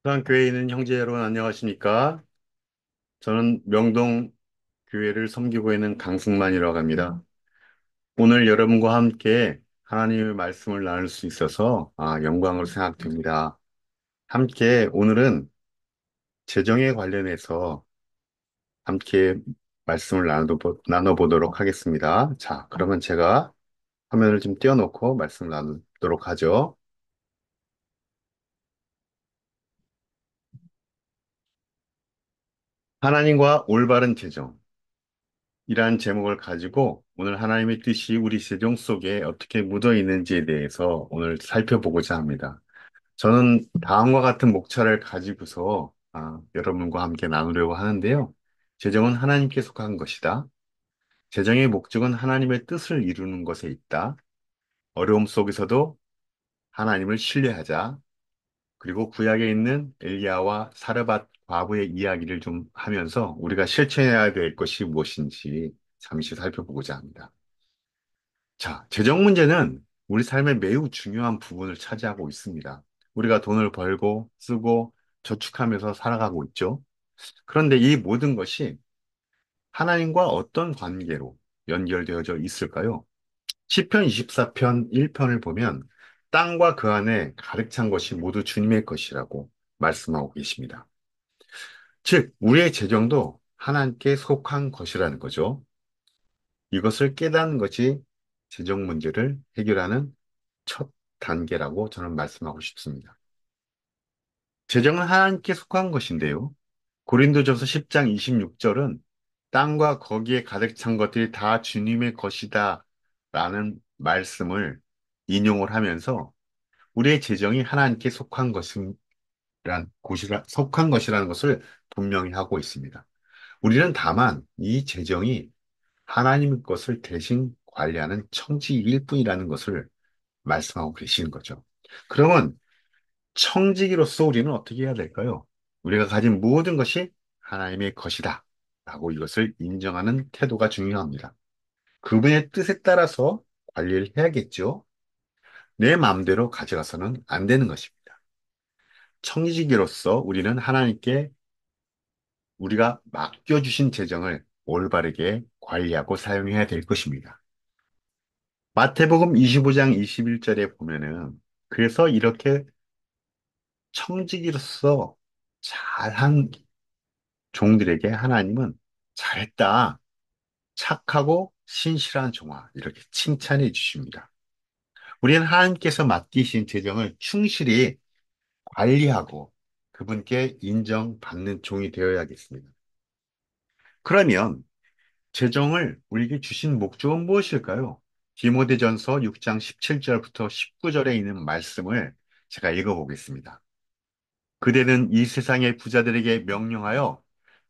교회에 있는 형제 여러분 안녕하십니까? 저는 명동 교회를 섬기고 있는 강승만이라고 합니다. 오늘 여러분과 함께 하나님의 말씀을 나눌 수 있어서 영광으로 생각됩니다. 함께 오늘은 재정에 관련해서 함께 말씀을 나눠보도록 하겠습니다. 자, 그러면 제가 화면을 좀 띄워놓고 말씀을 나누도록 하죠. 하나님과 올바른 재정. 이러한 제목을 가지고 오늘 하나님의 뜻이 우리 세종 속에 어떻게 묻어 있는지에 대해서 오늘 살펴보고자 합니다. 저는 다음과 같은 목차를 가지고서 여러분과 함께 나누려고 하는데요. 재정은 하나님께 속한 것이다. 재정의 목적은 하나님의 뜻을 이루는 것에 있다. 어려움 속에서도 하나님을 신뢰하자. 그리고 구약에 있는 엘리야와 사르밧 과부의 이야기를 좀 하면서 우리가 실천해야 될 것이 무엇인지 잠시 살펴보고자 합니다. 자, 재정 문제는 우리 삶의 매우 중요한 부분을 차지하고 있습니다. 우리가 돈을 벌고 쓰고 저축하면서 살아가고 있죠. 그런데 이 모든 것이 하나님과 어떤 관계로 연결되어져 있을까요? 시편 24편 1편을 보면 땅과 그 안에 가득 찬 것이 모두 주님의 것이라고 말씀하고 계십니다. 즉, 우리의 재정도 하나님께 속한 것이라는 거죠. 이것을 깨닫는 것이 재정 문제를 해결하는 첫 단계라고 저는 말씀하고 싶습니다. 재정은 하나님께 속한 것인데요. 고린도전서 10장 26절은 땅과 거기에 가득 찬 것들이 다 주님의 것이다 라는 말씀을 인용을 하면서 우리의 재정이 하나님께 속한 것이라는 것을 분명히 하고 있습니다. 우리는 다만 이 재정이 하나님의 것을 대신 관리하는 청지기일 뿐이라는 것을 말씀하고 계시는 거죠. 그러면 청지기로서 우리는 어떻게 해야 될까요? 우리가 가진 모든 것이 하나님의 것이다. 라고 이것을 인정하는 태도가 중요합니다. 그분의 뜻에 따라서 관리를 해야겠죠. 내 마음대로 가져가서는 안 되는 것입니다. 청지기로서 우리는 하나님께 우리가 맡겨주신 재정을 올바르게 관리하고 사용해야 될 것입니다. 마태복음 25장 21절에 보면은 그래서 이렇게 청지기로서 잘한 종들에게 하나님은 잘했다. 착하고 신실한 종아. 이렇게 칭찬해 주십니다. 우리는 하나님께서 맡기신 재정을 충실히 관리하고 그분께 인정받는 종이 되어야겠습니다. 그러면 재정을 우리에게 주신 목적은 무엇일까요? 디모데전서 6장 17절부터 19절에 있는 말씀을 제가 읽어보겠습니다. 그대는 이 세상의 부자들에게 명령하여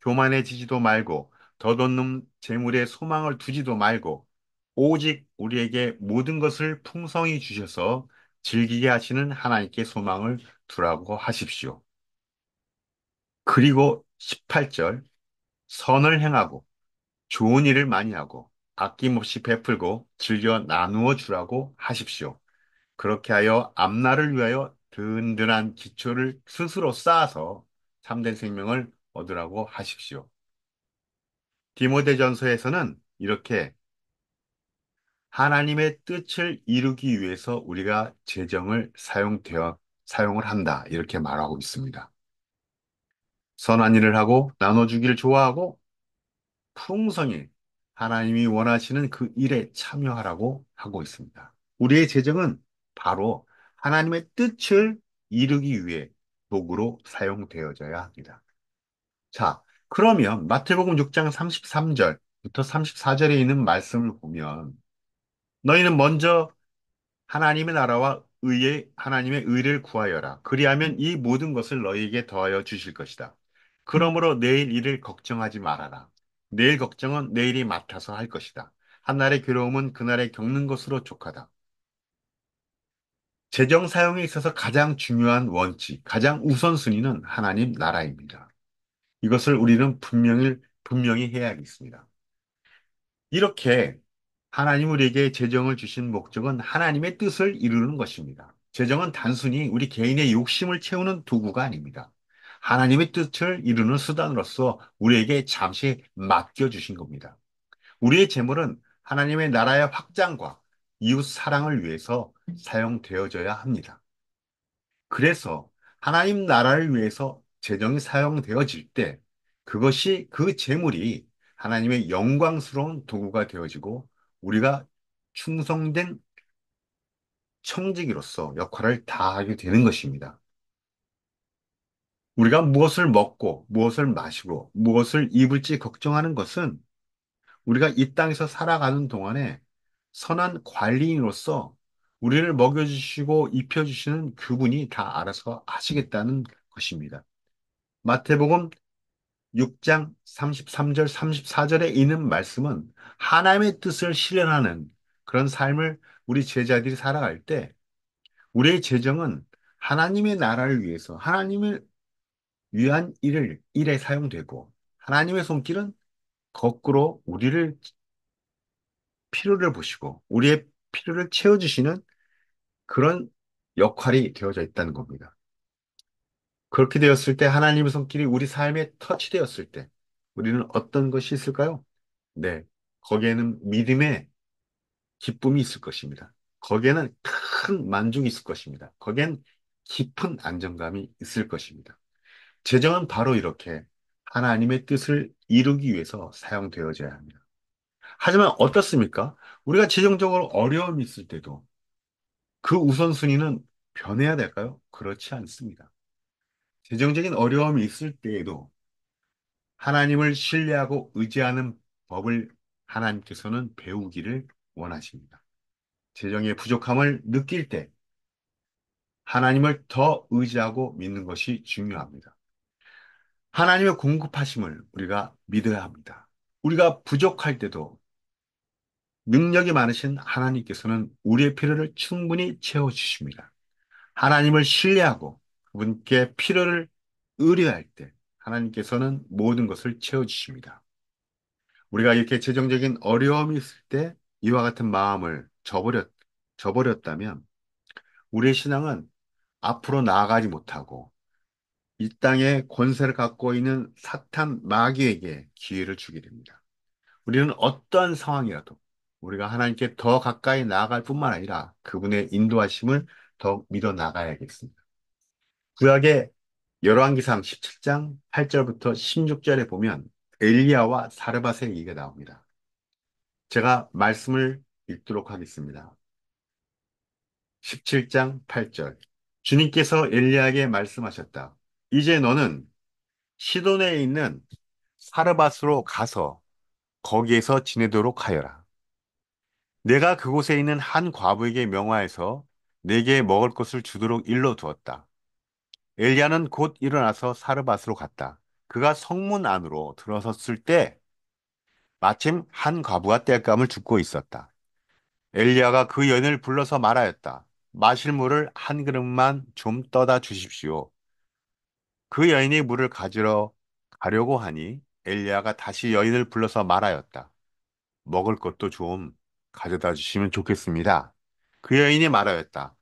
교만해지지도 말고 덧없는 재물에 소망을 두지도 말고 오직 우리에게 모든 것을 풍성히 주셔서 즐기게 하시는 하나님께 소망을 두라고 하십시오. 그리고 18절 선을 행하고 좋은 일을 많이 하고 아낌없이 베풀고 즐겨 나누어 주라고 하십시오. 그렇게 하여 앞날을 위하여 든든한 기초를 스스로 쌓아서 참된 생명을 얻으라고 하십시오. 디모데전서에서는 이렇게 하나님의 뜻을 이루기 위해서 우리가 재정을 사용을 한다. 이렇게 말하고 있습니다. 선한 일을 하고 나눠주기를 좋아하고 풍성히 하나님이 원하시는 그 일에 참여하라고 하고 있습니다. 우리의 재정은 바로 하나님의 뜻을 이루기 위해 도구로 사용되어져야 합니다. 자, 그러면 마태복음 6장 33절부터 34절에 있는 말씀을 보면 너희는 먼저 하나님의 나라와 하나님의 의를 구하여라. 그리하면 이 모든 것을 너희에게 더하여 주실 것이다. 그러므로 내일 일을 걱정하지 말아라. 내일 걱정은 내일이 맡아서 할 것이다. 한날의 괴로움은 그날에 겪는 것으로 족하다. 재정 사용에 있어서 가장 중요한 원칙, 가장 우선순위는 하나님 나라입니다. 이것을 우리는 분명히 해야겠습니다. 이렇게 하나님 우리에게 재정을 주신 목적은 하나님의 뜻을 이루는 것입니다. 재정은 단순히 우리 개인의 욕심을 채우는 도구가 아닙니다. 하나님의 뜻을 이루는 수단으로서 우리에게 잠시 맡겨주신 겁니다. 우리의 재물은 하나님의 나라의 확장과 이웃 사랑을 위해서 사용되어져야 합니다. 그래서 하나님 나라를 위해서 재정이 사용되어질 때 그것이 그 재물이 하나님의 영광스러운 도구가 되어지고 우리가 충성된 청지기로서 역할을 다하게 되는 것입니다. 우리가 무엇을 먹고 무엇을 마시고 무엇을 입을지 걱정하는 것은 우리가 이 땅에서 살아가는 동안에 선한 관리인으로서 우리를 먹여주시고 입혀주시는 그분이 다 알아서 하시겠다는 것입니다. 마태복음 6장 33절, 34절에 있는 말씀은 하나님의 뜻을 실현하는 그런 삶을 우리 제자들이 살아갈 때 우리의 재정은 하나님의 나라를 위해서 하나님을 위한 일에 사용되고 하나님의 손길은 거꾸로 우리를 필요를 보시고 우리의 필요를 채워주시는 그런 역할이 되어져 있다는 겁니다. 그렇게 되었을 때 하나님의 손길이 우리 삶에 터치되었을 때 우리는 어떤 것이 있을까요? 네, 거기에는 믿음의 기쁨이 있을 것입니다. 거기에는 큰 만족이 있을 것입니다. 거기엔 깊은 안정감이 있을 것입니다. 재정은 바로 이렇게 하나님의 뜻을 이루기 위해서 사용되어져야 합니다. 하지만 어떻습니까? 우리가 재정적으로 어려움이 있을 때도 그 우선순위는 변해야 될까요? 그렇지 않습니다. 재정적인 어려움이 있을 때에도 하나님을 신뢰하고 의지하는 법을 하나님께서는 배우기를 원하십니다. 재정의 부족함을 느낄 때 하나님을 더 의지하고 믿는 것이 중요합니다. 하나님의 공급하심을 우리가 믿어야 합니다. 우리가 부족할 때도 능력이 많으신 하나님께서는 우리의 필요를 충분히 채워주십니다. 하나님을 신뢰하고 그분께 필요를 의뢰할 때 하나님께서는 모든 것을 채워주십니다. 우리가 이렇게 재정적인 어려움이 있을 때 이와 같은 마음을 저버렸다면 우리의 신앙은 앞으로 나아가지 못하고 이 땅에 권세를 갖고 있는 사탄 마귀에게 기회를 주게 됩니다. 우리는 어떠한 상황이라도 우리가 하나님께 더 가까이 나아갈 뿐만 아니라 그분의 인도하심을 더 믿어 나가야겠습니다. 구약의 열왕기상 17장 8절부터 16절에 보면 엘리야와 사르밧의 얘기가 나옵니다. 제가 말씀을 읽도록 하겠습니다. 17장 8절. 주님께서 엘리야에게 말씀하셨다. 이제 너는 시돈에 있는 사르밧으로 가서 거기에서 지내도록 하여라. 내가 그곳에 있는 한 과부에게 명하여서 내게 먹을 것을 주도록 일러두었다. 엘리야는 곧 일어나서 사르밧으로 갔다. 그가 성문 안으로 들어섰을 때 마침 한 과부가 땔감을 줍고 있었다. 엘리야가 그 여인을 불러서 말하였다. 마실 물을 한 그릇만 좀 떠다 주십시오. 그 여인이 물을 가지러 가려고 하니 엘리야가 다시 여인을 불러서 말하였다. 먹을 것도 좀 가져다 주시면 좋겠습니다. 그 여인이 말하였다.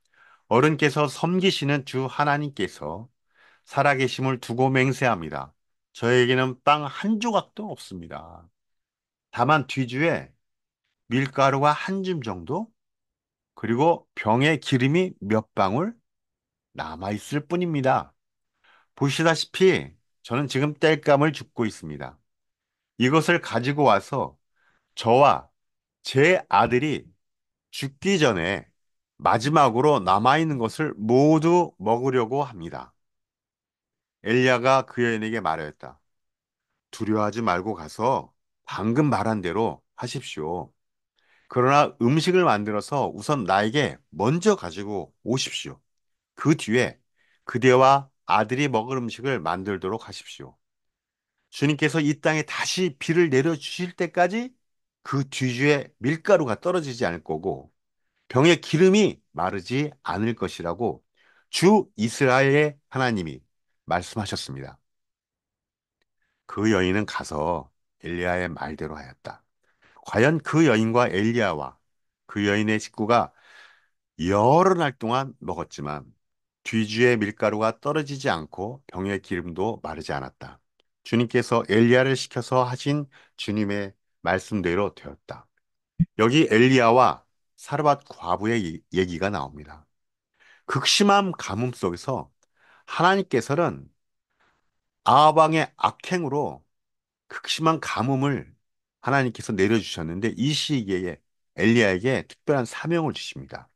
어른께서 섬기시는 주 하나님께서 살아계심을 두고 맹세합니다. 저에게는 빵 한 조각도 없습니다. 다만 뒤주에 밀가루가 한 줌 정도, 그리고 병에 기름이 몇 방울 남아있을 뿐입니다. 보시다시피 저는 지금 땔감을 줍고 있습니다. 이것을 가지고 와서 저와 제 아들이 죽기 전에 마지막으로 남아있는 것을 모두 먹으려고 합니다. 엘리야가 그 여인에게 말하였다. 두려워하지 말고 가서 방금 말한 대로 하십시오. 그러나 음식을 만들어서 우선 나에게 먼저 가지고 오십시오. 그 뒤에 그대와 아들이 먹을 음식을 만들도록 하십시오. 주님께서 이 땅에 다시 비를 내려주실 때까지 그 뒤주에 밀가루가 떨어지지 않을 거고 병의 기름이 마르지 않을 것이라고 주 이스라엘의 하나님이 말씀하셨습니다. 그 여인은 가서 엘리야의 말대로 하였다. 과연 그 여인과 엘리야와 그 여인의 식구가 여러 날 동안 먹었지만 뒤주의 밀가루가 떨어지지 않고 병의 기름도 마르지 않았다. 주님께서 엘리야를 시켜서 하신 주님의 말씀대로 되었다. 여기 엘리야와 사르밧 과부의 얘기가 나옵니다. 극심한 가뭄 속에서 하나님께서는 아합 왕의 악행으로 극심한 가뭄을 하나님께서 내려주셨는데 이 시기에 엘리야에게 특별한 사명을 주십니다.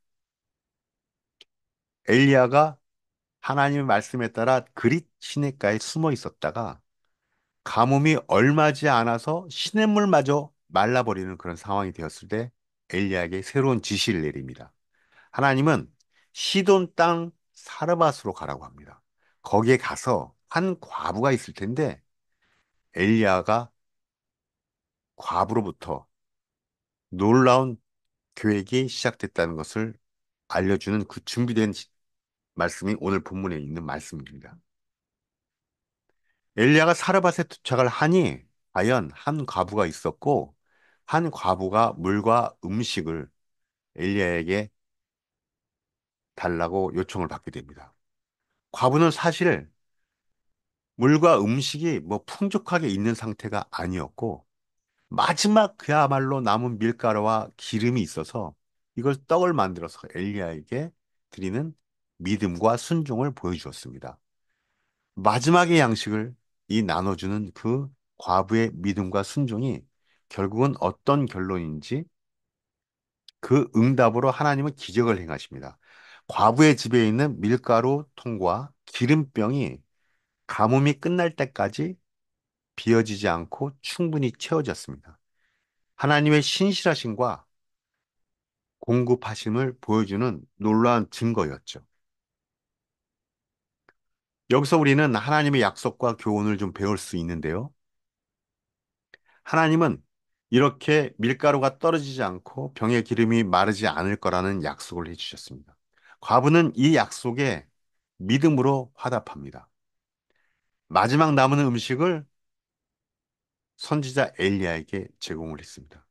엘리야가 하나님의 말씀에 따라 그릿 시냇가에 숨어 있었다가 가뭄이 얼마지 않아서 시냇물마저 말라버리는 그런 상황이 되었을 때 엘리야에게 새로운 지시를 내립니다. 하나님은 시돈 땅 사르밧으로 가라고 합니다. 거기에 가서 한 과부가 있을 텐데 엘리야가 과부로부터 놀라운 계획이 시작됐다는 것을 알려주는 그 준비된 말씀이 오늘 본문에 있는 말씀입니다. 엘리야가 사르밧에 도착을 하니 과연 한 과부가 있었고 한 과부가 물과 음식을 엘리야에게 달라고 요청을 받게 됩니다. 과부는 사실 물과 음식이 뭐 풍족하게 있는 상태가 아니었고 마지막 그야말로 남은 밀가루와 기름이 있어서 이걸 떡을 만들어서 엘리야에게 드리는 믿음과 순종을 보여주었습니다. 마지막의 양식을 이 나눠주는 그 과부의 믿음과 순종이 결국은 어떤 결론인지 그 응답으로 하나님은 기적을 행하십니다. 과부의 집에 있는 밀가루 통과 기름병이 가뭄이 끝날 때까지 비어지지 않고 충분히 채워졌습니다. 하나님의 신실하심과 공급하심을 보여주는 놀라운 증거였죠. 여기서 우리는 하나님의 약속과 교훈을 좀 배울 수 있는데요. 하나님은 이렇게 밀가루가 떨어지지 않고 병의 기름이 마르지 않을 거라는 약속을 해주셨습니다. 과부는 이 약속에 믿음으로 화답합니다. 마지막 남은 음식을 선지자 엘리야에게 제공을 했습니다.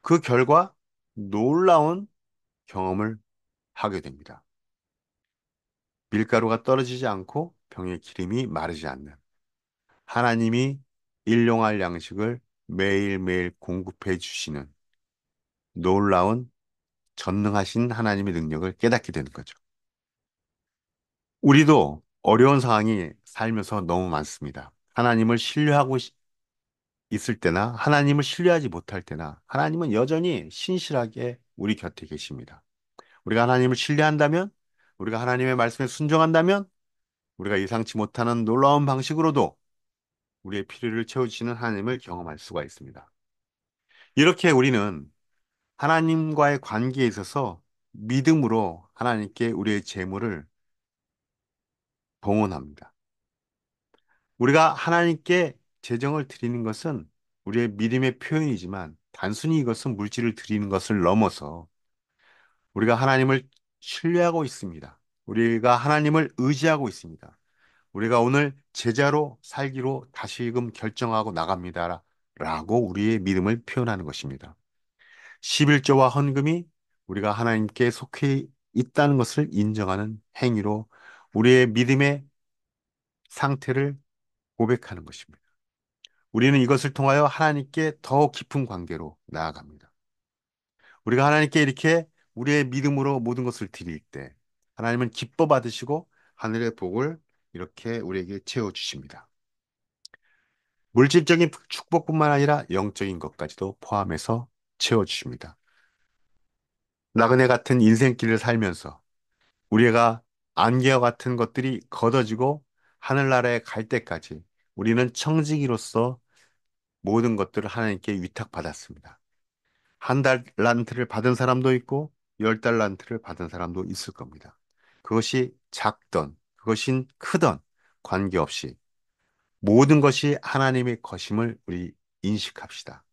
그 결과 놀라운 경험을 하게 됩니다. 밀가루가 떨어지지 않고 병의 기름이 마르지 않는 하나님이 일용할 양식을 매일매일 공급해 주시는 놀라운 전능하신 하나님의 능력을 깨닫게 되는 거죠. 우리도 어려운 상황이 살면서 너무 많습니다. 하나님을 신뢰하고 있을 때나 하나님을 신뢰하지 못할 때나 하나님은 여전히 신실하게 우리 곁에 계십니다. 우리가 하나님을 신뢰한다면, 우리가 하나님의 말씀에 순종한다면, 우리가 예상치 못하는 놀라운 방식으로도 우리의 필요를 채워주시는 하나님을 경험할 수가 있습니다. 이렇게 우리는 하나님과의 관계에 있어서 믿음으로 하나님께 우리의 재물을 봉헌합니다. 우리가 하나님께 재정을 드리는 것은 우리의 믿음의 표현이지만 단순히 이것은 물질을 드리는 것을 넘어서 우리가 하나님을 신뢰하고 있습니다. 우리가 하나님을 의지하고 있습니다. 우리가 오늘 제자로 살기로 다시금 결정하고 나갑니다. 라고 우리의 믿음을 표현하는 것입니다. 11조와 헌금이 우리가 하나님께 속해 있다는 것을 인정하는 행위로 우리의 믿음의 상태를 고백하는 것입니다. 우리는 이것을 통하여 하나님께 더 깊은 관계로 나아갑니다. 우리가 하나님께 이렇게 우리의 믿음으로 모든 것을 드릴 때 하나님은 기뻐 받으시고 하늘의 복을 이렇게 우리에게 채워 주십니다. 물질적인 축복뿐만 아니라 영적인 것까지도 포함해서 채워 주십니다. 나그네 같은 인생길을 살면서 우리가 안개와 같은 것들이 걷어지고 하늘나라에 갈 때까지 우리는 청지기로서 모든 것들을 하나님께 위탁받았습니다. 한 달란트를 받은 사람도 있고 열 달란트를 받은 사람도 있을 겁니다. 그것이 작던 그것이 크던 관계없이 모든 것이 하나님의 것임을 우리 인식합시다.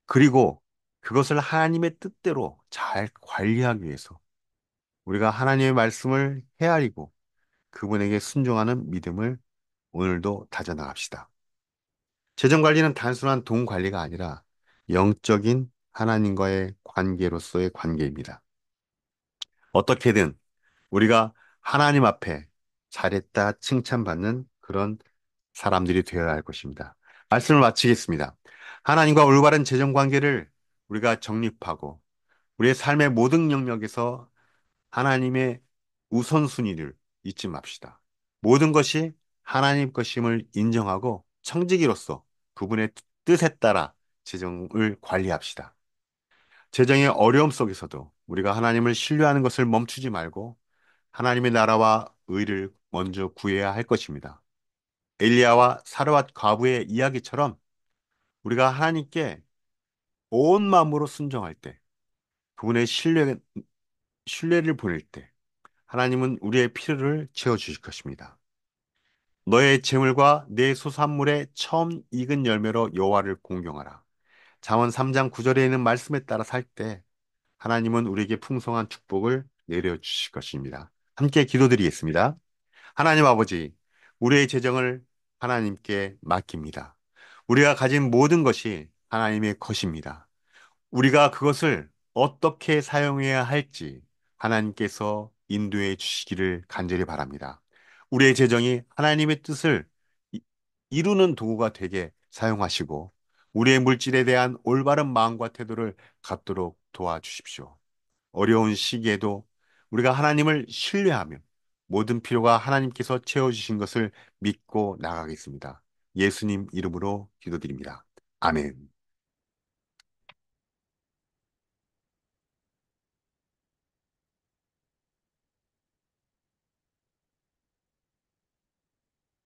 그리고 그것을 하나님의 뜻대로 잘 관리하기 위해서 우리가 하나님의 말씀을 헤아리고 그분에게 순종하는 믿음을 오늘도 다져나갑시다. 재정 관리는 단순한 돈 관리가 아니라 영적인 하나님과의 관계로서의 관계입니다. 어떻게든 우리가 하나님 앞에 잘했다 칭찬받는 그런 사람들이 되어야 할 것입니다. 말씀을 마치겠습니다. 하나님과 올바른 재정 관계를 우리가 정립하고 우리의 삶의 모든 영역에서 하나님의 우선순위를 잊지 맙시다. 모든 것이 하나님 것임을 인정하고 청지기로서 그분의 뜻에 따라 재정을 관리합시다. 재정의 어려움 속에서도 우리가 하나님을 신뢰하는 것을 멈추지 말고 하나님의 나라와 의를 먼저 구해야 할 것입니다. 엘리야와 사르밧 과부의 이야기처럼 우리가 하나님께 온 마음으로 순종할 때, 그분의 신뢰를 보낼 때, 하나님은 우리의 필요를 채워주실 것입니다. 너의 재물과 내 소산물의 처음 익은 열매로 여호와를 공경하라. 잠언 3장 9절에 있는 말씀에 따라 살 때, 하나님은 우리에게 풍성한 축복을 내려주실 것입니다. 함께 기도드리겠습니다. 하나님 아버지, 우리의 재정을 하나님께 맡깁니다. 우리가 가진 모든 것이 하나님의 것입니다. 우리가 그것을 어떻게 사용해야 할지 하나님께서 인도해 주시기를 간절히 바랍니다. 우리의 재정이 하나님의 뜻을 이- 이루는 도구가 되게 사용하시고 우리의 물질에 대한 올바른 마음과 태도를 갖도록 도와주십시오. 어려운 시기에도 우리가 하나님을 신뢰하며 모든 필요가 하나님께서 채워주신 것을 믿고 나가겠습니다. 예수님 이름으로 기도드립니다. 아멘.